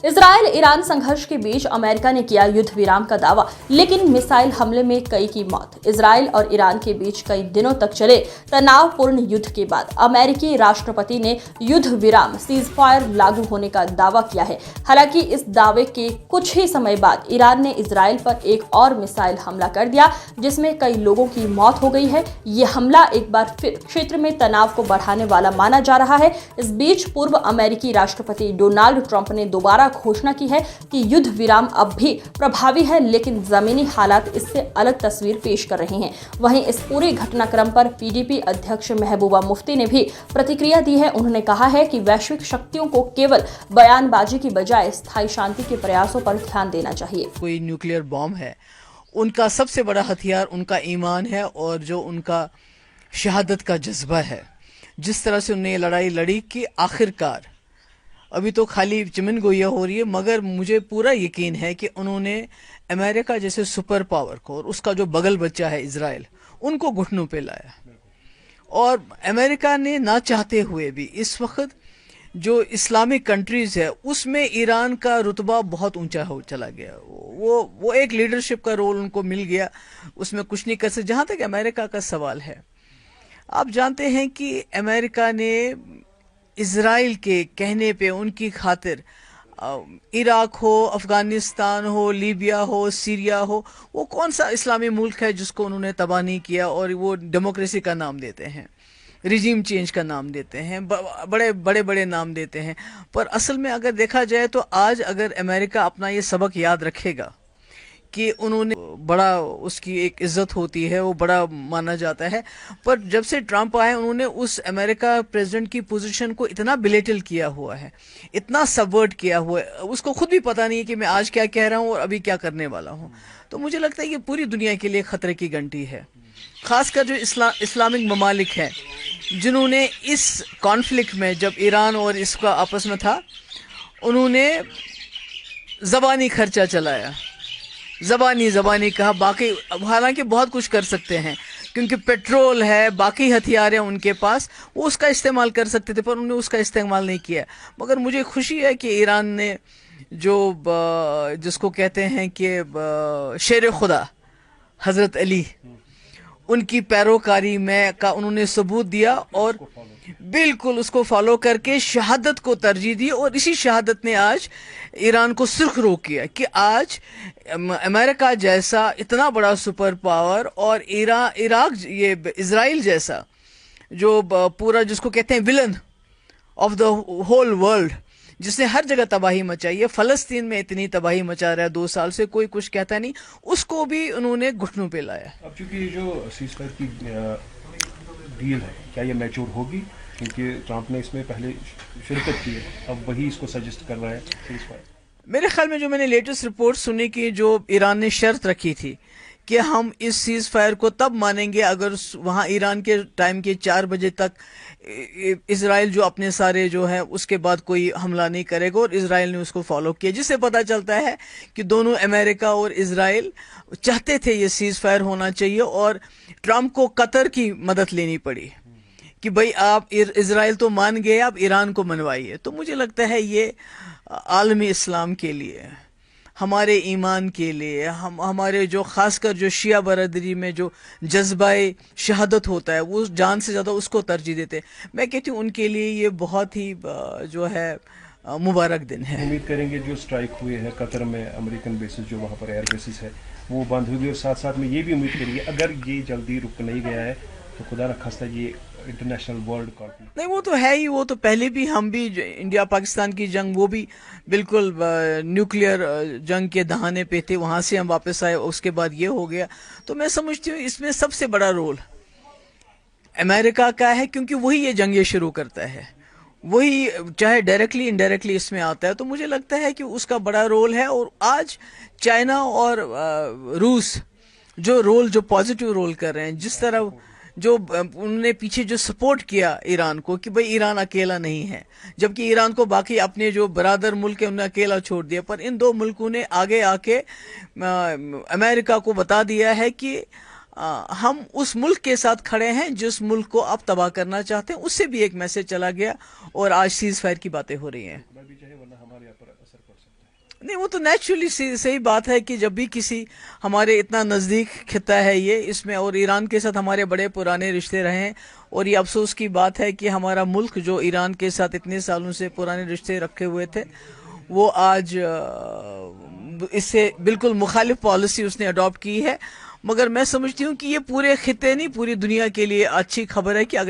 Israel Iran संघर्ष के बीच America ने किया युद्ध विराम का दावा, लेकिन मिसाइल हमले में कई की मौत। इजराइल और ईरान के बीच कई दिनों तक चले तनावपूर्ण युद्ध के बाद अमेरिकी राष्ट्रपति ने युद्ध विराम सीजफायर लागू होने का दावा किया है। हालांकि इस दावे के कुछ ही समय बाद ईरान ने इजराइल पर एक और मिसाइल हमला कर दिया, जिसमें कई लोगों की मौत हो गई है। ये हमला एक बार फिर क्षेत्र में तनाव को बढ़ाने वाला माना जा रहा है। इस बीच पूर्व अमेरिकी राष्ट्रपति डोनाल्ड ट्रंप ने दोबारा घोषणा की है कि युद्ध विराम अब भी प्रभावी है, लेकिन जमीनी हालात इससे अलग तस्वीर पेश कर रहे हैं। वहीं इस पूरे घटनाक्रम पर पीडीपी अध्यक्ष महबूबा मुफ्ती ने भी प्रतिक्रिया दी है। उन्होंने कहा है कि वैश्विक शक्तियों को केवल बयानबाजी की बजाय स्थायी शांति के प्रयासों पर ध्यान देना चाहिए। कोई न्यूक्लियर बॉम्ब है, उनका सबसे बड़ा हथियार उनका ईमान है और जो उनका शहादत का जज्बा है। जिस तरह से उन्होंने लड़ाई लड़ी कि आखिरकार अभी तो खाली चमन गोइया हो रही है, मगर मुझे पूरा यकीन है कि उन्होंने अमेरिका जैसे सुपर पावर को और उसका जो बगल बच्चा है इजराइल, उनको घुटनों पे लाया। और अमेरिका ने ना चाहते हुए भी इस वक्त जो इस्लामिक कंट्रीज है उसमें ईरान का रुतबा बहुत ऊंचा हो चला गया। वो एक लीडरशिप का रोल उनको मिल गया, उसमें कुछ नहीं कर सकते। जहाँ तक अमेरिका का सवाल है, आप जानते हैं कि अमेरिका ने इजराइल के कहने पे उनकी खातिर इराक हो, अफगानिस्तान हो, लीबिया हो, सीरिया हो, वो कौन सा इस्लामी मुल्क है जिसको उन्होंने तबाह नहीं किया। और वो डेमोक्रेसी का नाम देते हैं, रिजीम चेंज का नाम देते हैं, बड़े बड़े नाम देते हैं। पर असल में अगर देखा जाए तो आज अगर अमेरिका अपना ये सबक याद रखेगा कि उन्होंने बड़ा, उसकी एक इज्जत होती है, वो बड़ा माना जाता है। पर जब से ट्रंप आए उन्होंने उस अमेरिका प्रेसिडेंट की पोजीशन को इतना बिलेटल किया हुआ है, इतना सबवर्ट किया हुआ है, उसको खुद भी पता नहीं है कि मैं आज क्या कह रहा हूँ और अभी क्या करने वाला हूँ। तो मुझे लगता है कि पूरी दुनिया के लिए खतरे की घंटी है। खासकर जो इस्लामिक ममालिक हैं जिन्होंने इस कॉन्फ्लिक्ट में, जब ईरान और इसका आपस में था, उन्होंने ज़बानी खर्चा चलाया, ज़बानी कहा। बाकी हालांकि बहुत कुछ कर सकते हैं क्योंकि पेट्रोल है, बाकी हथियार हैं उनके पास, वो उसका इस्तेमाल कर सकते थे, पर उन्होंने उसका इस्तेमाल नहीं किया। मगर मुझे खुशी है कि ईरान ने जो जिसको कहते हैं कि शेर खुदा हज़रत अली, उनकी पैरोकारी में का उन्होंने सबूत दिया और बिल्कुल उसको फॉलो करके शहादत को तरजीह दी। और इसी शहादत ने आज ईरान को सुर्खरू किया कि आज अमेरिका जैसा इतना बड़ा सुपर पावर और इराक, ये इजराइल जैसा जो पूरा जिसको कहते हैं villain of the whole world, जिसने हर जगह तबाही मचाई है, फ़लस्तीन में इतनी तबाही मचा रहा है 2 साल से, कोई कुछ कहता नहीं, उसको भी उन्होंने घुटनों पे लाया। अब चूंकि जो सीज़फायर की डील है, क्या ये मैच्योर होगी? क्योंकि ट्रंप ने इसमें पहले शिरकत की है, अब वही इसको सजेस्ट कर रहा है सीज़फायर। मेरे ख्याल में जो मैंने लेटेस्ट रिपोर्ट सुनी कि जो ईरान ने शर्त रखी थी कि हम इस सीज़ फायर को तब मानेंगे अगर वहाँ ईरान के टाइम के 4 बजे तक इजराइल जो अपने सारे जो है उसके बाद कोई हमला नहीं करेगा, और इजराइल ने उसको फॉलो किया, जिससे पता चलता है कि दोनों अमेरिका और इजराइल चाहते थे ये सीज़ फायर होना चाहिए। और ट्रंप को कतर की मदद लेनी पड़ी कि भाई आप इजराइल तो मान गए, आप ईरान को मनवाइए। तो मुझे लगता है ये आलमी इस्लाम के लिए, हमारे ईमान के लिए, हमारे जो खासकर जो शिया बरदरी में जो जज्बाए शहादत होता है, वो जान से ज़्यादा उसको तरजीह देते हैं। मैं कहती हूँ उनके लिए ये बहुत ही जो है मुबारक दिन है। उम्मीद करेंगे जो स्ट्राइक हुए हैं कतर में, अमेरिकन बेसिस जो वहाँ पर एयर बेसिस है वो बंद होगी, और साथ साथ में ये भी उम्मीद करेंगे अगर ये जल्दी रुक नहीं गया है तो खुदा न खास्ता ये इंटरनेशनल वर्ल्ड कॉन्फ्लिक्ट। नहीं, वो तो है ही, वो तो पहले भी हम भी इंडिया पाकिस्तान की जंग, वो भी बिल्कुल न्यूक्लियर जंग के दहाने पे थे, वहाँ से हम वापस आए, उसके बाद ये हो गया। तो मैं समझती हूँ इसमें सबसे बड़ा रोल अमेरिका का है, क्योंकि वही ये जंग शुरू करता है, वही चाहे डायरेक्टली इनडायरेक्टली इसमें आता है। तो मुझे लगता है कि उसका बड़ा रोल है। और आज चाइना और रूस जो पॉजिटिव रोल कर रहे हैं, जिस तरह जो उन्होंने पीछे जो सपोर्ट किया ईरान को कि भाई ईरान अकेला नहीं है, जबकि ईरान को बाकी अपने जो बरादर मुल्क है उन्हें अकेला छोड़ दिया, पर इन 2 मुल्कों ने आगे आके अमेरिका को बता दिया है कि हम उस मुल्क के साथ खड़े हैं जिस मुल्क को आप तबाह करना चाहते हैं। उससे भी एक मैसेज चला गया और आज सीज़ फायर की बातें हो रही हैं। نہیں وہ تو نیچرلی صحیح بات ہے کہ جب بھی کسی ہمارے اتنا نزدیک خطہ ہے یہ، اس میں اور ایران کے ساتھ ہمارے بڑے پرانے رشتے رہے ہیں، اور یہ افسوس کی بات ہے کہ ہمارا ملک جو ایران کے ساتھ اتنے سالوں سے پرانے رشتے رکھے ہوئے تھے، وہ آج اس سے بالکل مخالف پالیسی اس نے اڈاپٹ کی ہے. مگر میں سمجھتی ہوں کہ یہ پورے خطے نہیں، پوری دنیا کے لیے اچھی خبر ہے کہ اگر